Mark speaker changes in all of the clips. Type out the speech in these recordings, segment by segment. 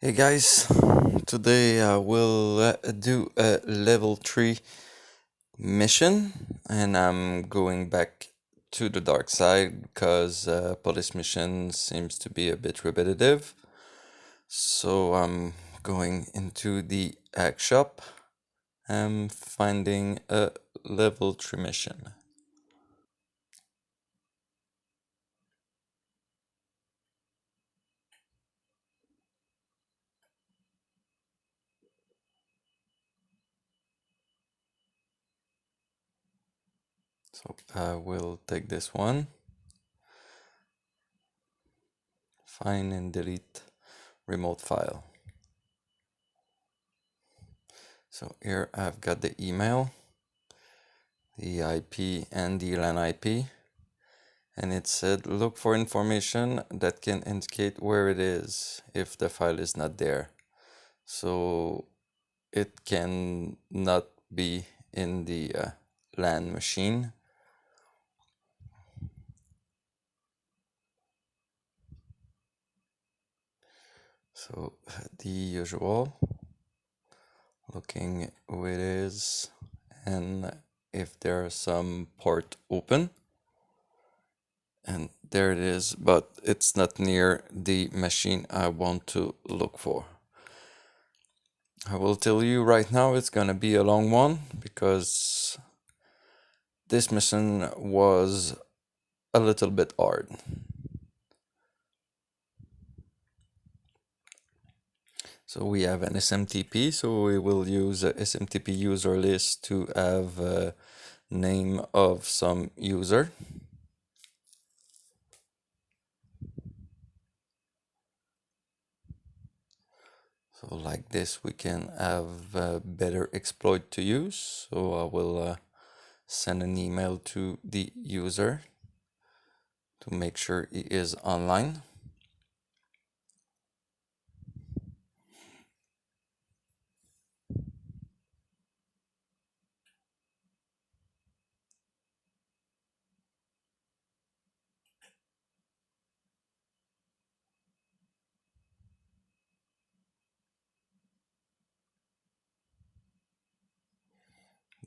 Speaker 1: Hey guys, today I will do a level 3 mission and I'm going back to the dark side because police mission seems to be a bit repetitive. So I'm going into the hack shop and finding a level 3 mission. So I will take this one, find and delete remote file. So here I've got the email, the IP and the LAN IP, and it said look for information that can indicate where it is if the file is not there. So it can not be in the LAN machine. So the usual, looking who it is and if there's some port open. And there it is, but it's not near the machine I want to look for. I will tell you right now it's gonna be a long one because this mission was a little bit hard. So we have an SMTP, so we will use a SMTP user list to have a name of some user. So like this we can have a better exploit to use. So I will send an email to the user to make sure he is online.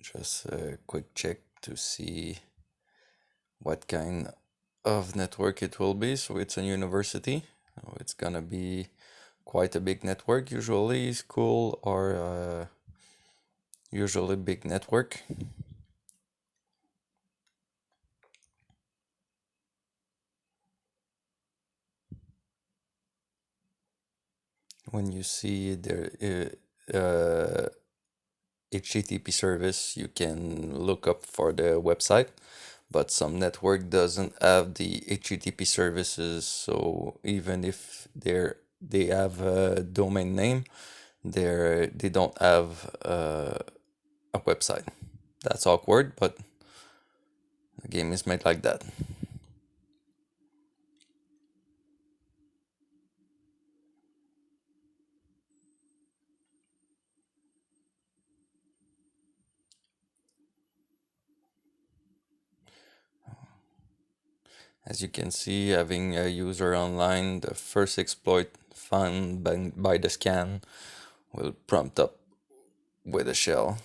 Speaker 1: Just a quick check to see what kind of network it will be. So it's a university. So it's gonna be quite a big network. Usually school or usually big network. When you see their HTTP service, you can look up for the website, but some network doesn't have the HTTP services. So even if they have a domain name, they don't have a website. That's awkward, but the game is made like that. As you can see, having a user online, the first exploit found by the scan will prompt up with a shell.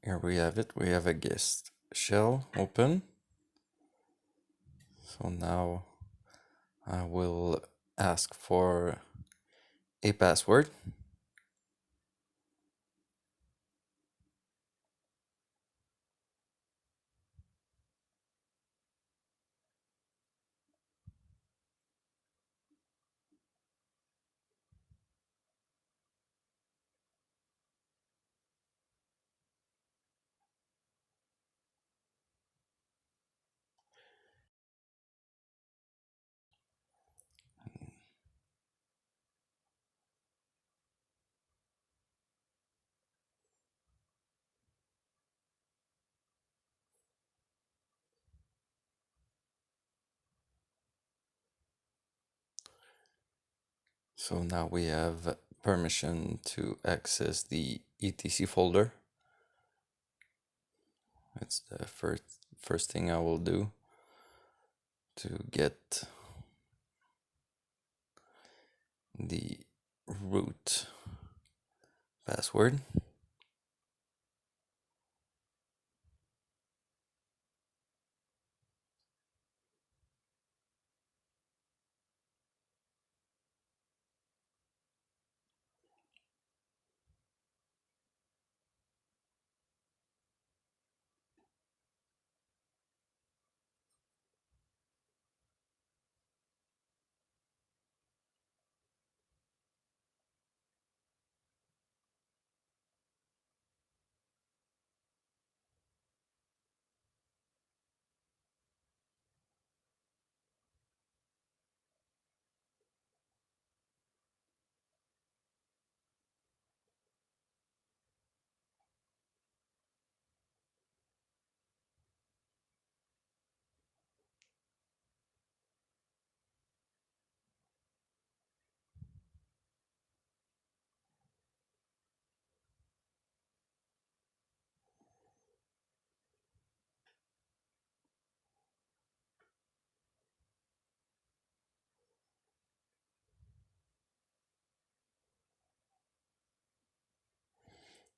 Speaker 1: Here we have it. We have a guest shell open. So now I will ask for a password. So now we have permission to access the etc folder. It's the first thing I will do to get the root password.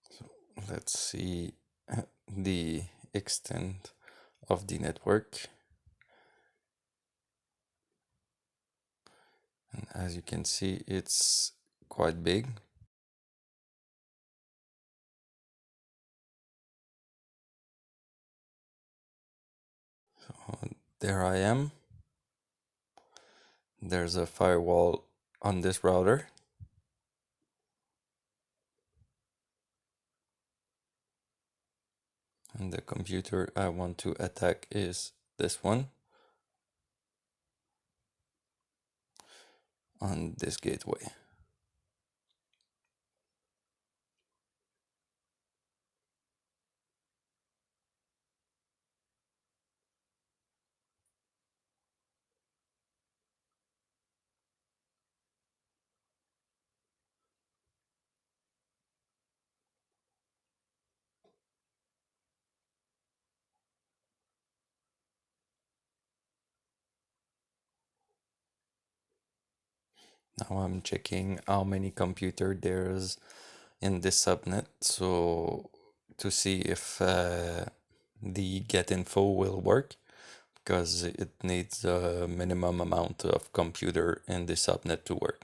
Speaker 1: So let's see the extent of the network. And as you can see, it's quite big. So there I am. There's a firewall on this router. And the computer I want to attack is this one on this gateway. Now I'm checking how many computer there's in this subnet, so to see if the get info will work, because it needs a minimum amount of computer in the subnet to work.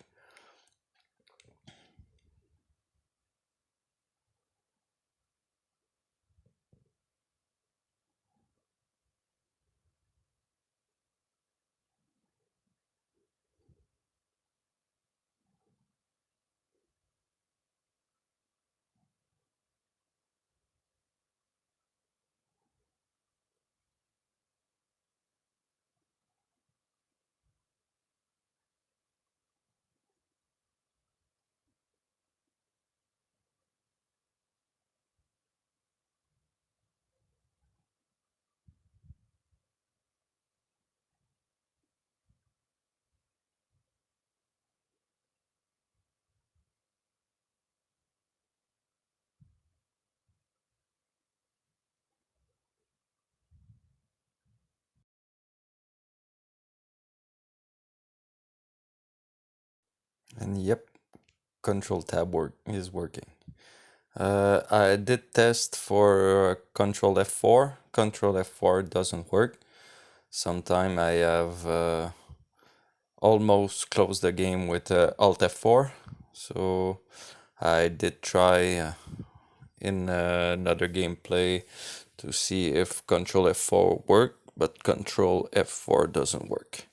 Speaker 1: And yep, control tab is working. I did test for control F4. Control F4 doesn't work. Sometime I have almost closed the game with Alt F4. So I did try in another gameplay to see if Control F4 worked, but Control F4 doesn't work.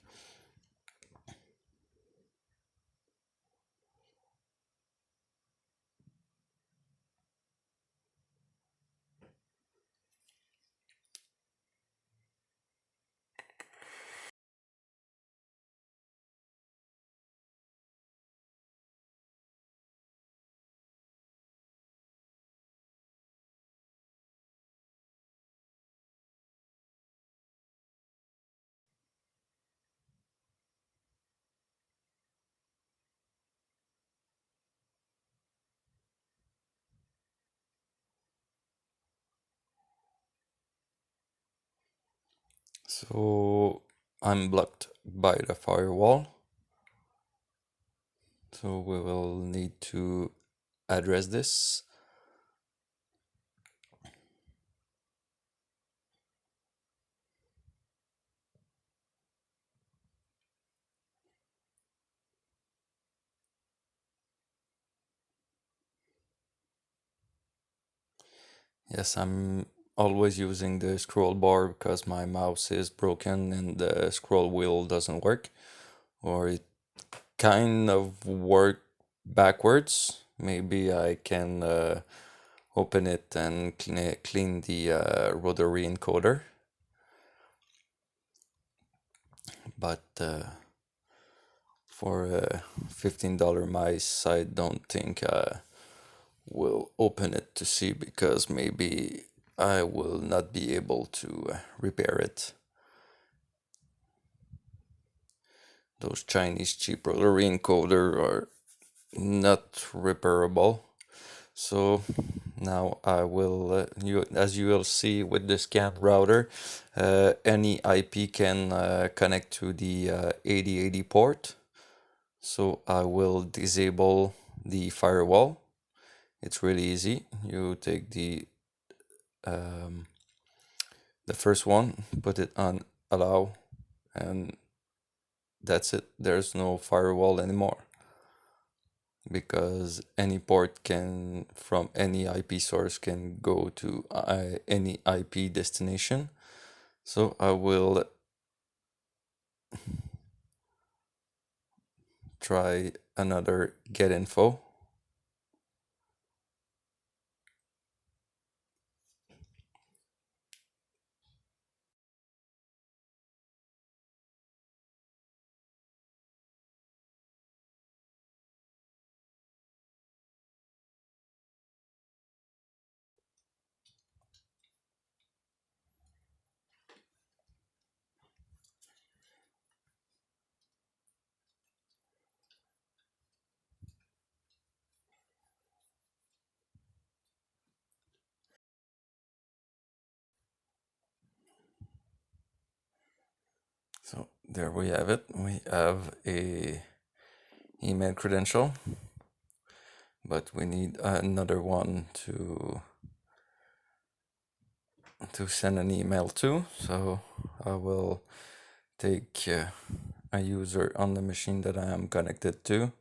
Speaker 1: So I'm blocked by the firewall. So we will need to address this. Yes, I'm always using the scroll bar because my mouse is broken and the scroll wheel doesn't work, or it kind of work backwards. Maybe I can open it and clean the rotary encoder, but for $15 mice, I don't think I will open it to see because maybe I will not be able to repair it. Those Chinese cheap rotary encoder are not repairable. So now I will, as you will see with the scan router, any IP can connect to the 8080 port. So I will disable the firewall. It's really easy. You take um, the first one, put it on allow, and that's it. There's no firewall anymore because any port can from any IP source can go to any IP destination. So I will try another get info. So there we have it. We have a email credential, but we need another one to send an email to. So I will take a user on the machine that I am connected to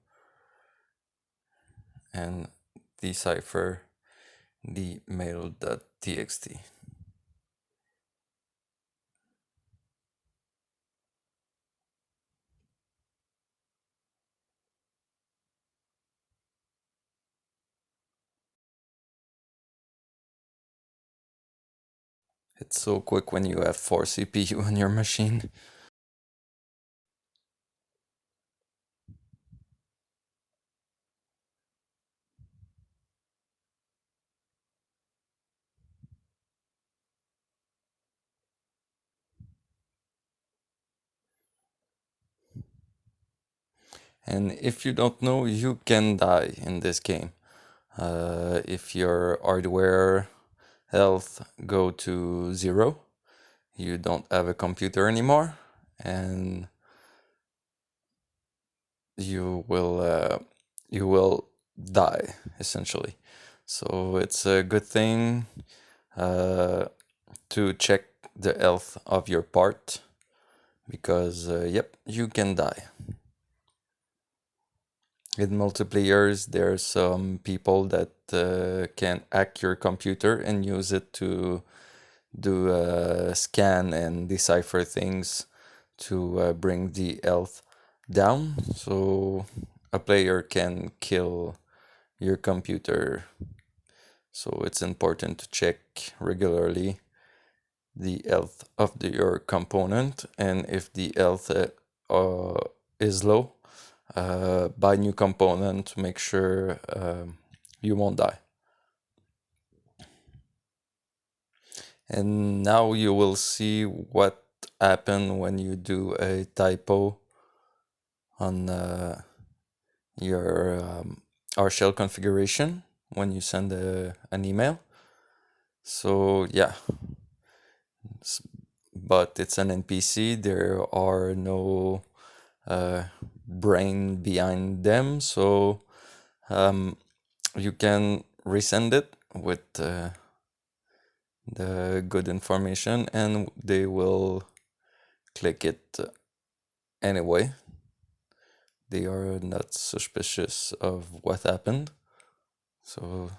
Speaker 1: and decipher the mail.txt. It's so quick when you have 4 CPU on your machine. And if you don't know, you can die in this game. If your hardware health go to 0, you don't have a computer anymore, and you will die essentially. So it's a good thing to check the health of your part because yep, you can die. In multiplayers, there are some people that can hack your computer and use it to do scan and decipher things to bring the health down. So a player can kill your computer. So it's important to check regularly the health of your component, and if the health is low, buy new component to make sure you won't die. And now you will see what happen when you do a typo on your R shell configuration when you send an email. So yeah, but it's an NPC. There are no brain behind them, so you can resend it with the good information and they will click it anyway. They are not suspicious of what happened. So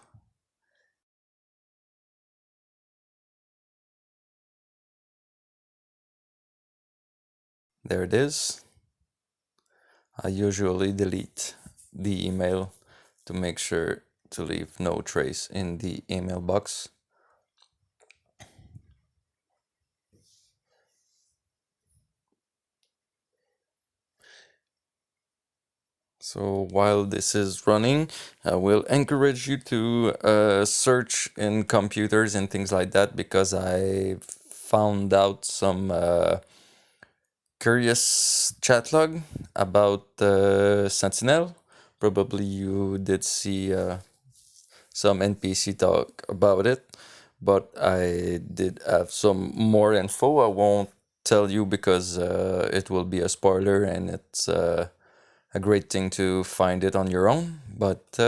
Speaker 1: there it is. I usually delete the email to make sure to leave no trace in the email box. So while this is running, I will encourage you to search in computers and things like that, because I found out some curious chat log about Sentinel. Probably you did see some NPC talk about it, but I did have some more info. I won't tell you because it will be a spoiler, and it's a great thing to find it on your own. But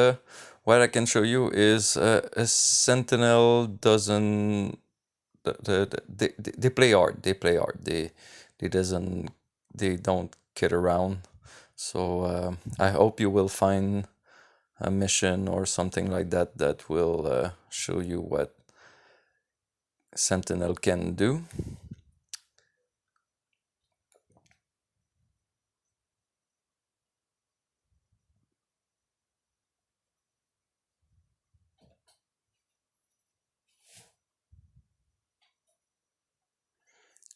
Speaker 1: what I can show you is a Sentinel doesn't. They play hard. They play hard. They doesn't. They don't kid around. So I hope you will find a mission or something like that that will show you what Sentinel can do.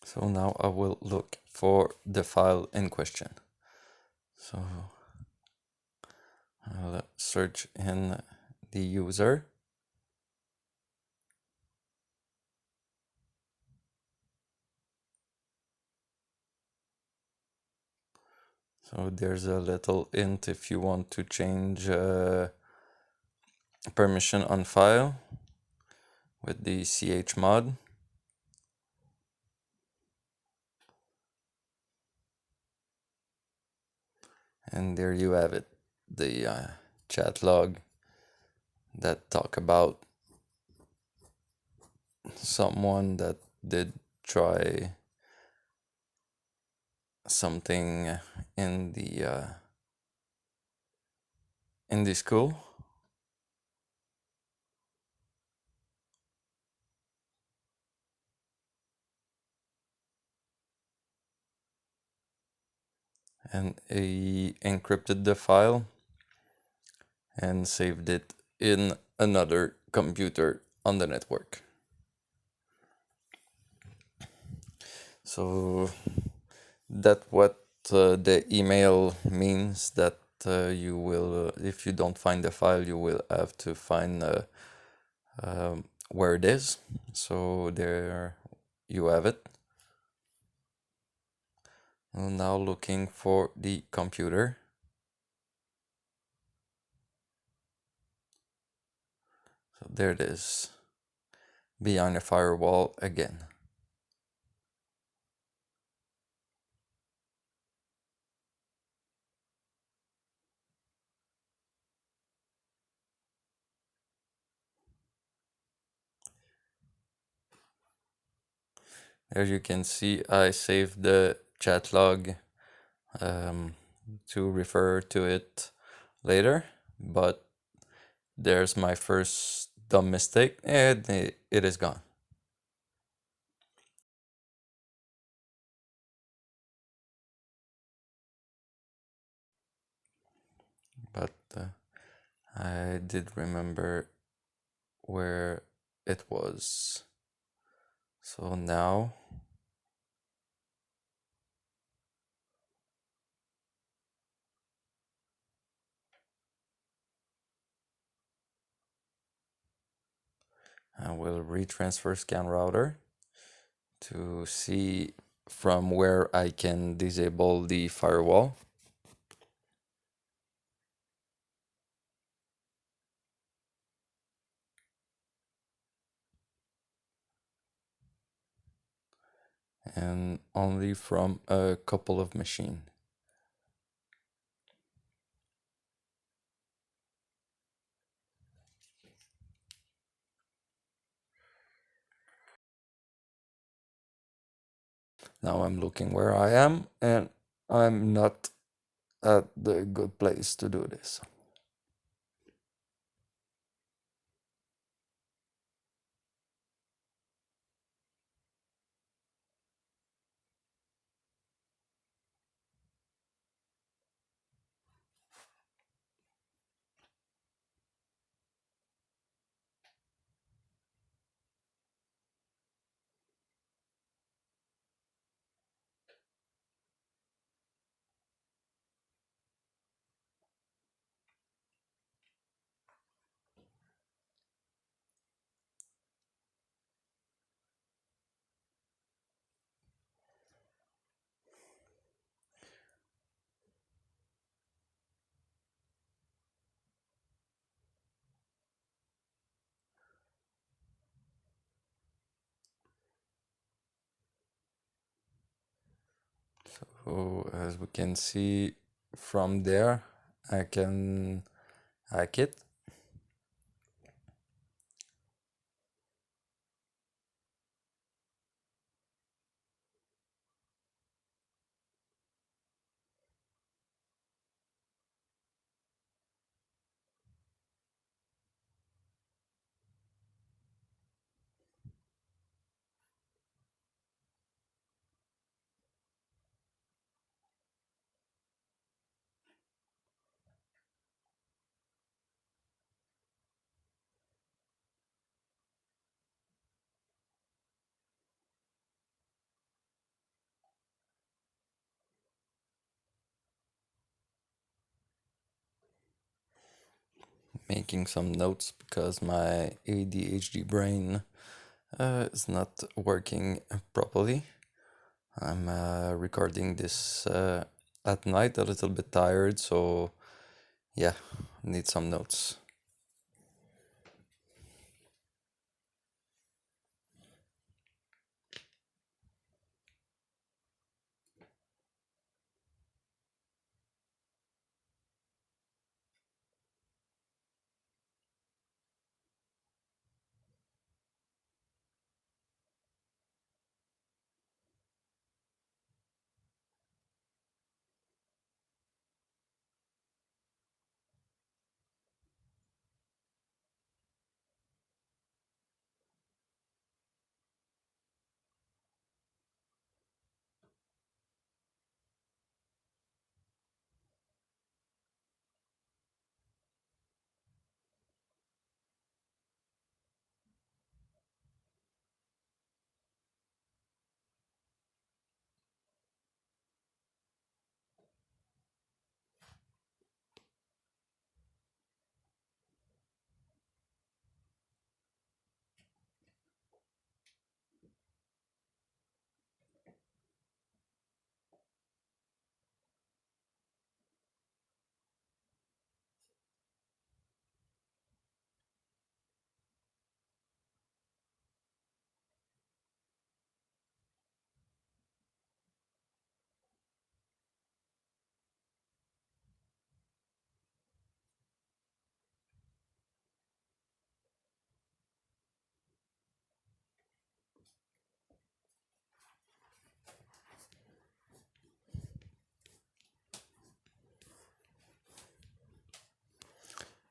Speaker 1: So now I will look for the file in question. So I'll search in the user. So there's a little int if you want to change permission on file with the chmod. And there you have it, the chat log that talk about someone that did try something in the school. And he encrypted the file and saved it in another computer on the network. So that what the email means, that you will, if you don't find the file, you will have to find where it is. So there you have it. I'm now looking for the computer. So there it is, behind a firewall again. There you can see I saved the chat log to refer to it later, but there's my first dumb mistake, and it is gone. But I did remember where it was. So now I will retransfer scan router to see from where I can disable the firewall. and only from a couple of machines. Now I'm looking where I am, and I'm not at the good place to do this. So as we can see from there, I can hack it. Making some notes because my ADHD brain is not working properly. I'm recording this at night, a little bit tired, so yeah, need some notes.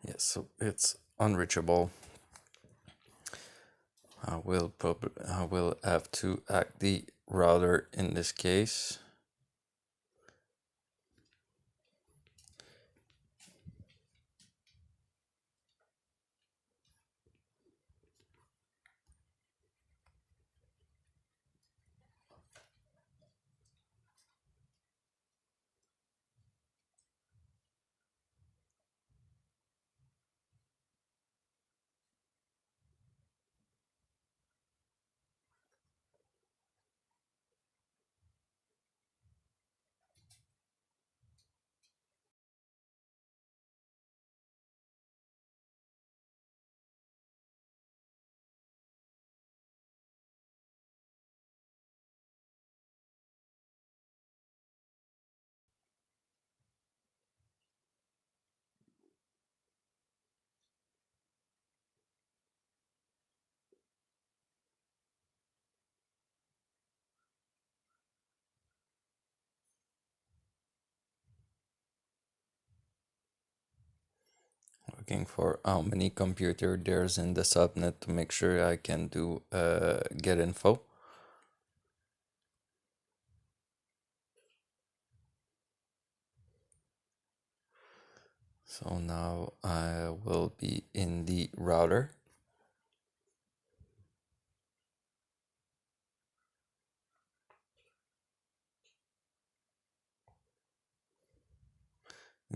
Speaker 1: Yes, so it's unreachable. I will have to hack the router in this case. looking for how many computer there's in the subnet to make sure I can do get info. So now I will be in the router.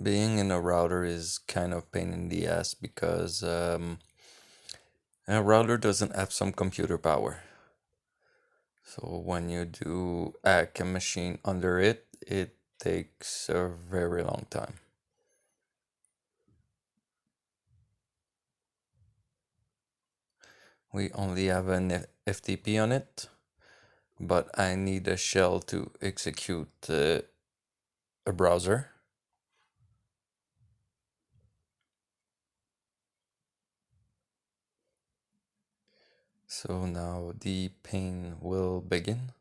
Speaker 1: Being in a router is kind of pain in the ass because a router doesn't have some computer power. So when you do hack a machine under it, it takes a very long time. We only have an FTP on it, but I need a shell to execute a browser. So now the pain will begin.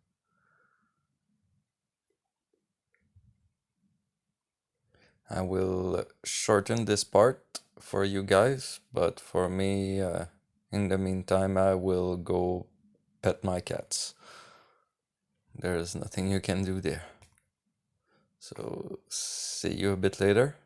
Speaker 1: I will shorten this part for you guys, but for me, in the meantime, I will go pet my cats. There's nothing you can do there. So, see you a bit later.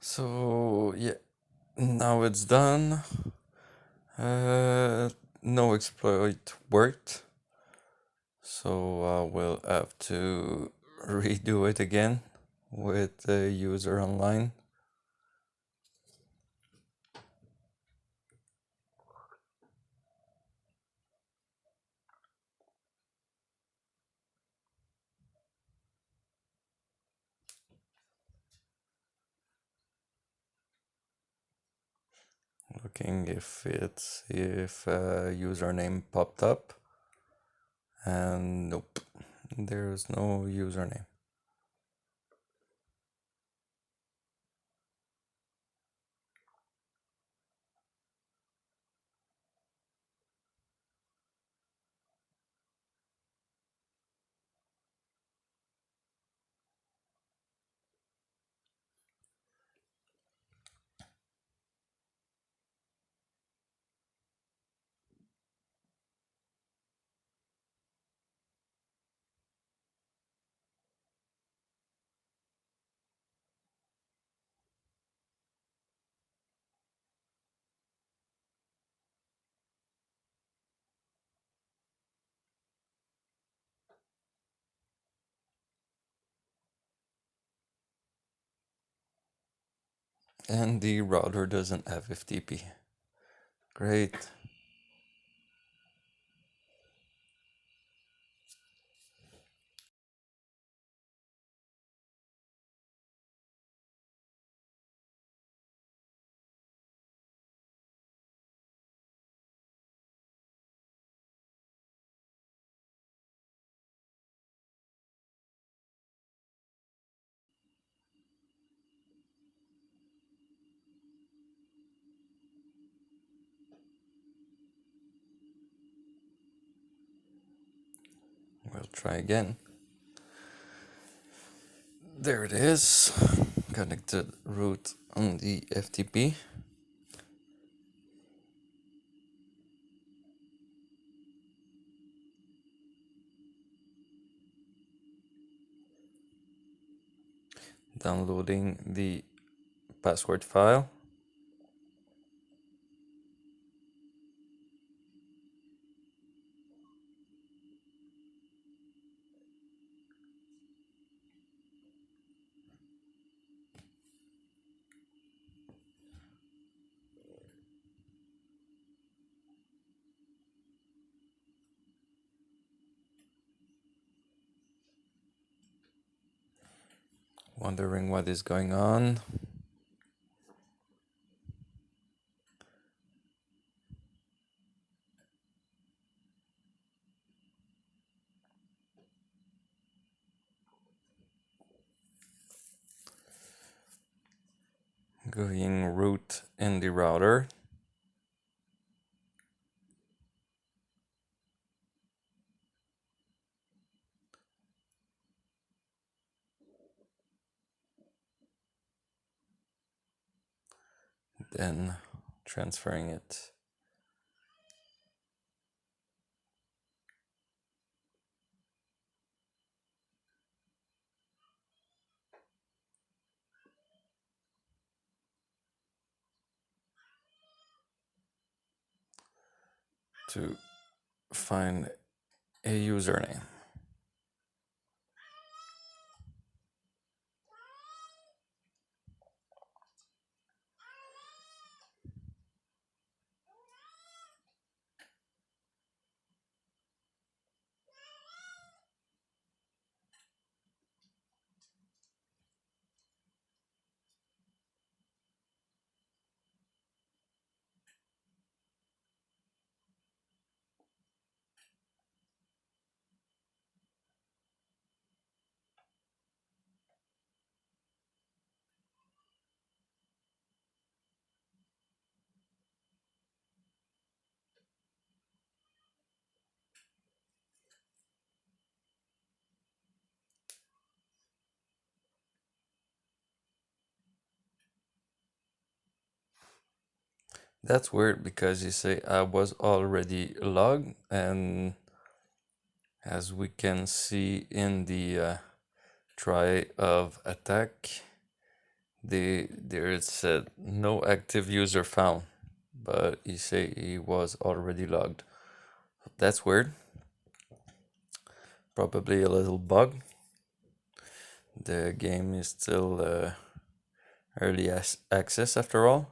Speaker 1: So, yeah, now it's done. No exploit worked. So I will have to redo it again with the user online. Looking if username popped up, and nope, there's no username. And the router doesn't have FTP. Great. We'll try again. There it is. Connected root on the FTP. Downloading the password file. Wondering what is going on. going root in the router. Then transferring it to find a username. That's weird because you say I was already logged, and as we can see in the try of attack, there it said no active user found, but you say he was already logged. That's weird. Probably a little bug. The game is still early access after all.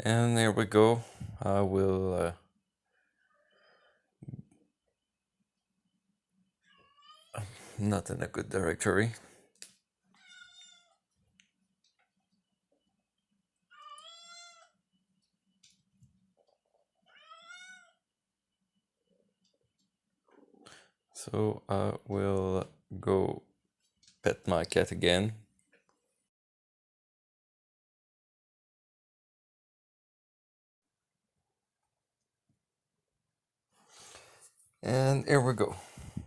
Speaker 1: And there we go. I will not in a good directory. So I will go pet my cat again. And here we go.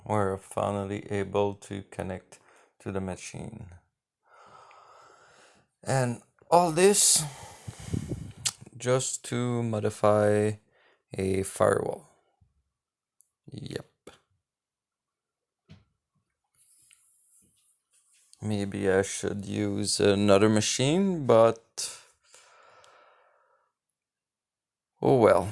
Speaker 1: We're finally able to connect to the machine. And all this just to modify a firewall. Yep. Maybe I should use another machine, but oh well.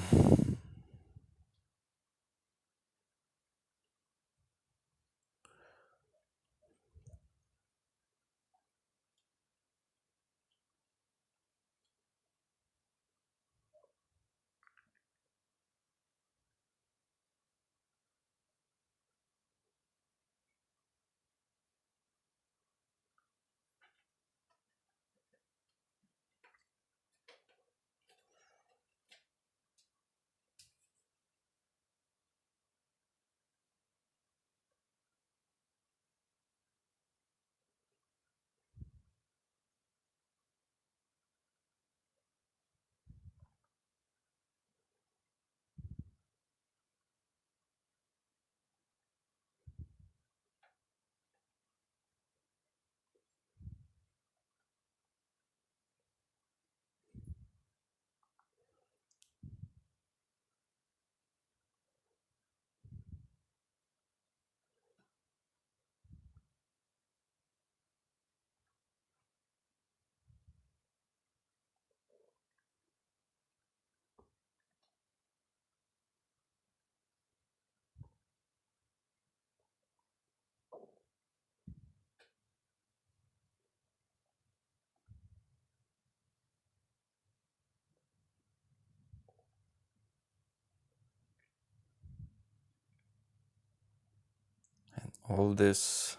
Speaker 1: All this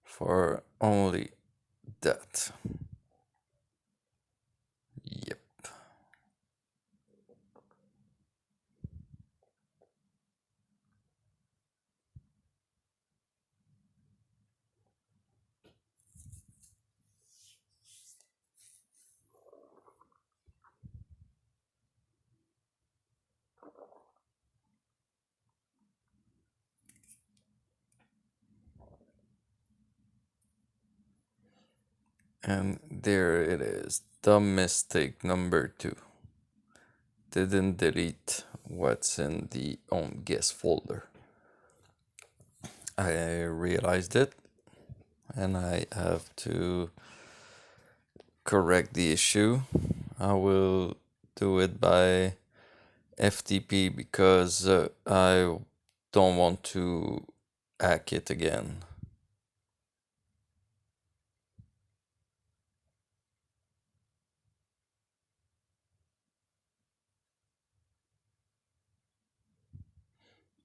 Speaker 1: for only that. Yep. And there it is. Dumb mistake number two. Didn't delete what's in the own guest folder. I realized it and I have to correct the issue. I will do it by FTP because I don't want to hack it again.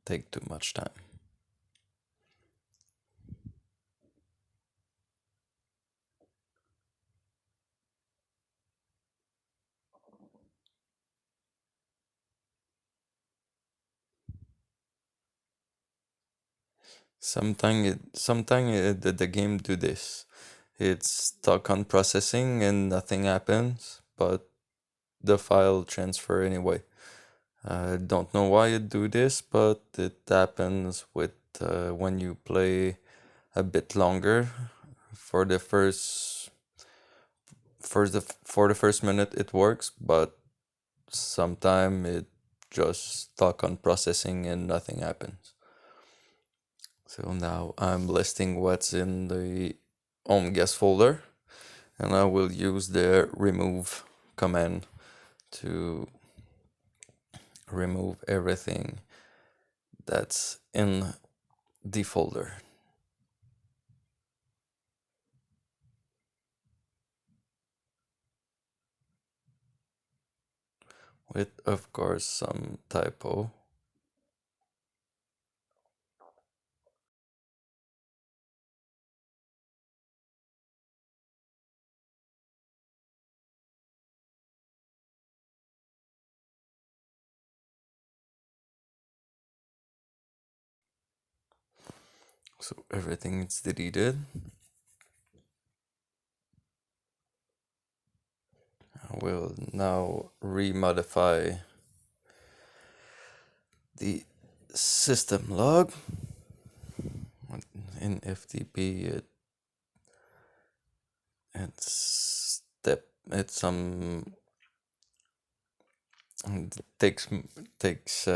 Speaker 1: Take too much time. Sometimes the game do this. It's stuck on processing and nothing happens, but the file transfer anyway. I don't know why it do this, but it happens with when you play a bit longer. For the first minute it works, but sometime it just stuck on processing and nothing happens. So now I'm listing what's in the home guest folder, and I will use the remove command to remove everything that's in the folder with, of course, some typo. So everything is deleted. I will now remodify the system log in FTP. It's some takes takes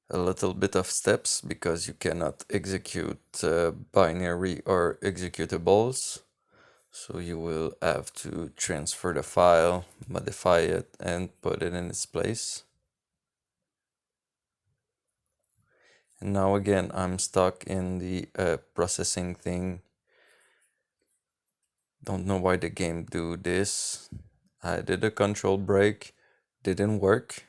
Speaker 1: a little bit of steps because you cannot execute binary or executables. So you will have to transfer the file, modify it, and put it in its place. And now again, I'm stuck in the processing thing. Don't know why the game do this. I did a control break, didn't work,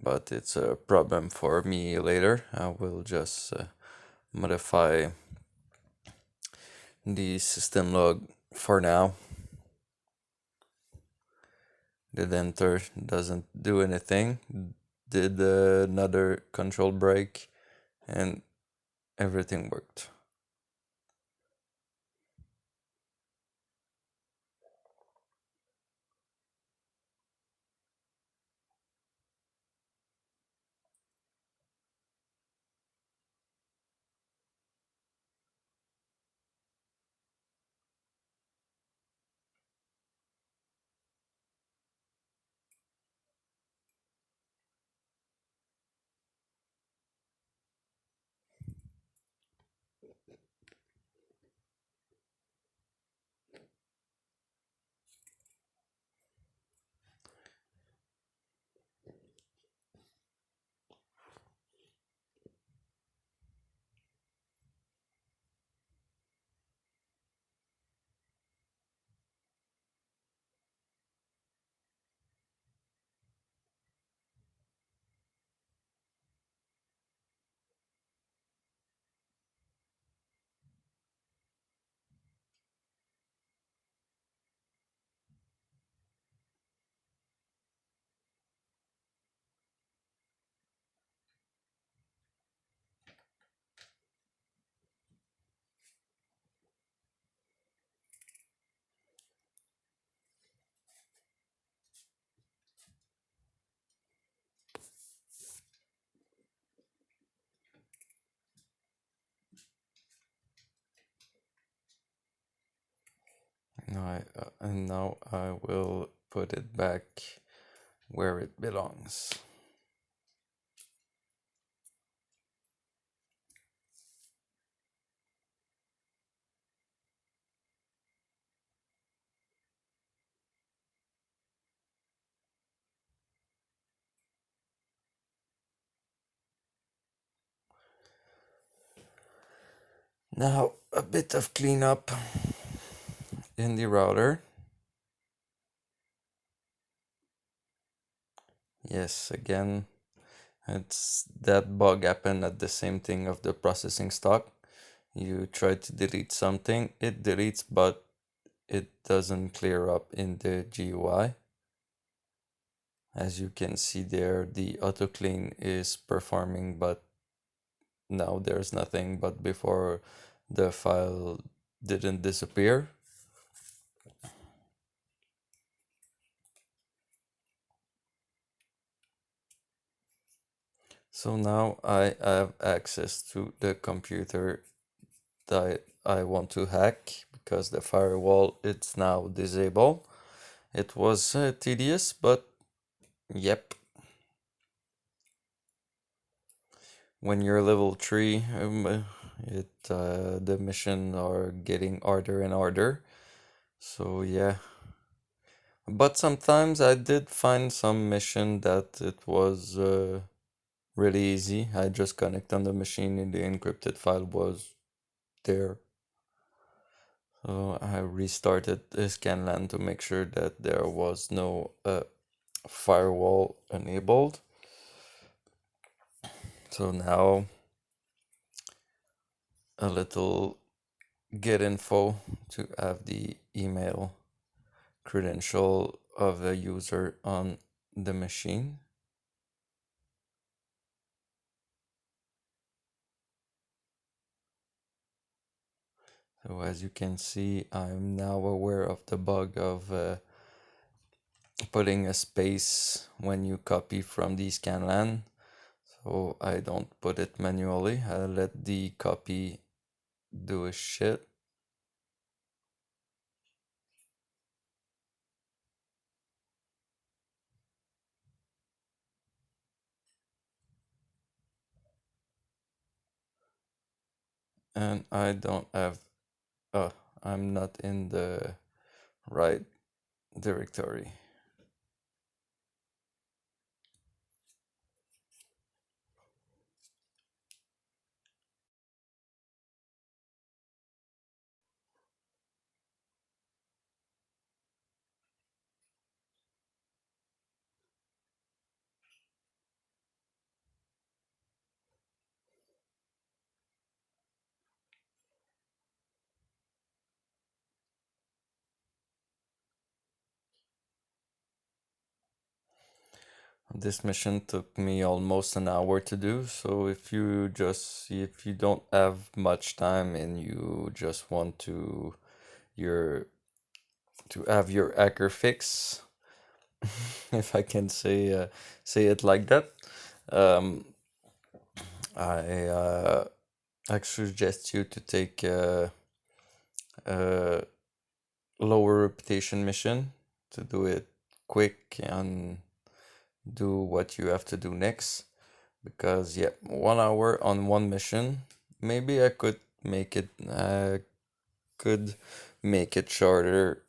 Speaker 1: but it's a problem for me later. I will just modify the system log for now. Did enter, doesn't do anything. Did another control break and everything worked. And now I will put it back where it belongs. Now a bit of cleanup in the router. Yes, again, it's that bug happened at the same thing of the processing stock. You try to delete something, it deletes, but it doesn't clear up in the GUI. As you can see there, the auto clean is performing, but now there's nothing. But before, the file didn't disappear. So now I have access to the computer that I want to hack because the firewall it's now disabled. It was tedious, but yep. When you're level 3, the mission are getting harder and harder. So yeah. But sometimes I did find some mission that it was really easy. I just connect on the machine and the encrypted file was there. So I restarted the scanlan to make sure that there was no firewall enabled. So now a little get info to have the email credential of the user on the machine. So as you can see, I'm now aware of the bug of putting a space when you copy from the scanlan. So I don't put it manually. I let the copy do a shit. And I don't have, uh, I'm not in the right directory. This mission took me almost an hour to do, so if you don't have much time and you just want your to have your hacker fix, if I can say it like that, um, I I suggest you to take a lower reputation mission to do it quick and do what you have to do next. Because yeah, 1 hour on one mission, maybe I could make it. Could make it shorter,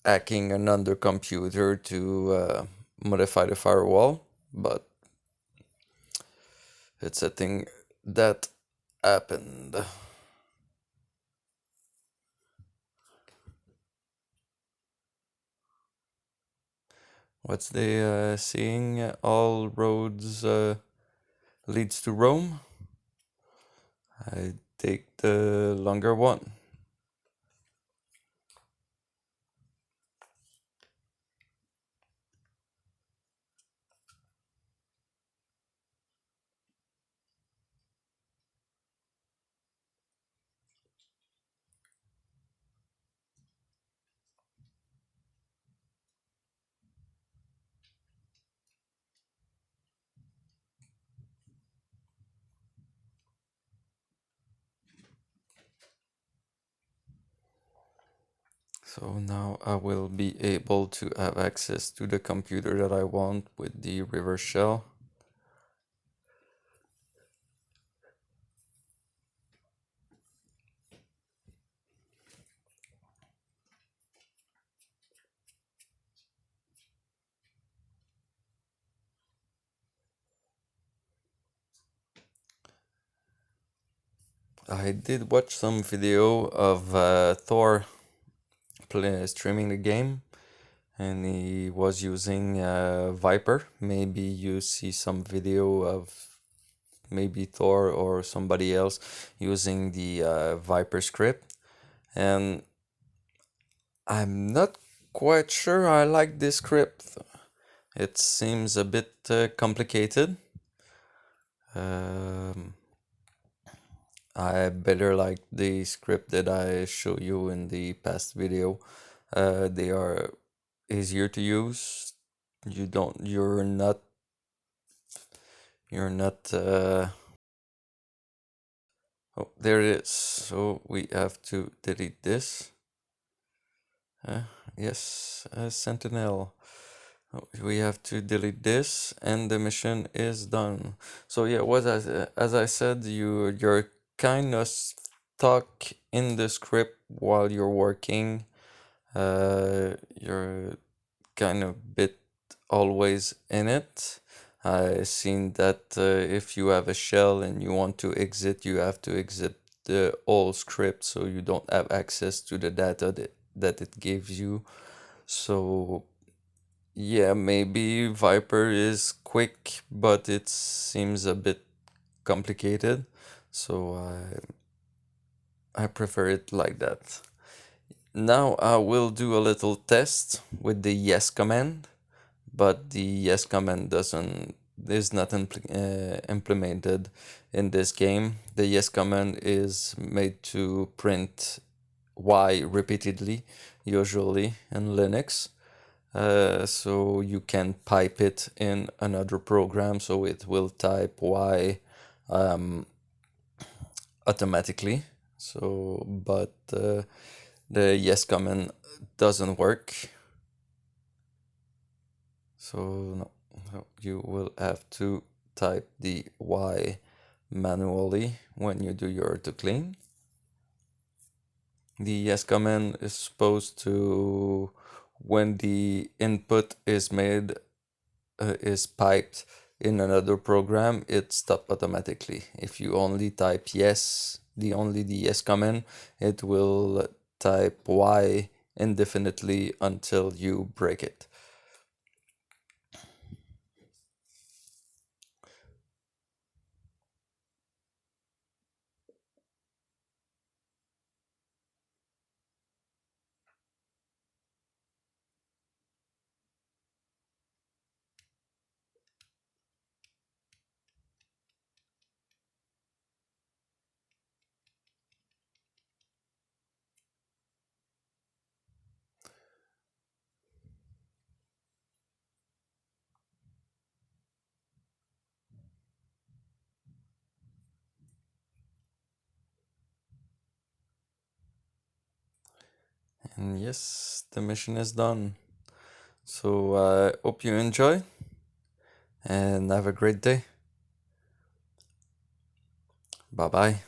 Speaker 1: hacking another computer to modify the firewall, but it's a thing that happened. What's the saying? All roads leads to Rome. I take the longer one. So now I will be able to have access to the computer that I want with the reverse shell. I did watch some video of Thor streaming the game, and he was using Viper. Maybe you see some video of maybe Thor or somebody else using the Viper script, and I'm not quite sure I like this script. It seems a bit complicated. Um, I better like the script that I show you in the past video. They are easier to use. You're not oh, there it is. So we have to delete this. Uh, yes, Sentinel. Oh, we have to delete this, and the mission is done. So yeah, as I said, you're kind of stuck in the script while you're working. You're kind of bit always in it. I seen that if you have a shell and you want to exit, you have to exit the whole script, so you don't have access to the data that it gives you. So yeah, maybe Viper is quick, but it seems a bit complicated. So I prefer it like that. Now I will do a little test with the yes command, but the yes command doesn't is not implemented in this game. The yes command is made to print y repeatedly, usually in Linux. So you can pipe it in another program, so it will type y automatically. So, but the yes command doesn't work. So no, you will have to type the y manually when you do your autoclean. The yes command is supposed to, when the input is made, is piped in another program, it stops automatically. If you only type yes, the yes command, it will type y indefinitely until you break it. And yes, the mission is done. So I hope you enjoy and have a great day. Bye bye.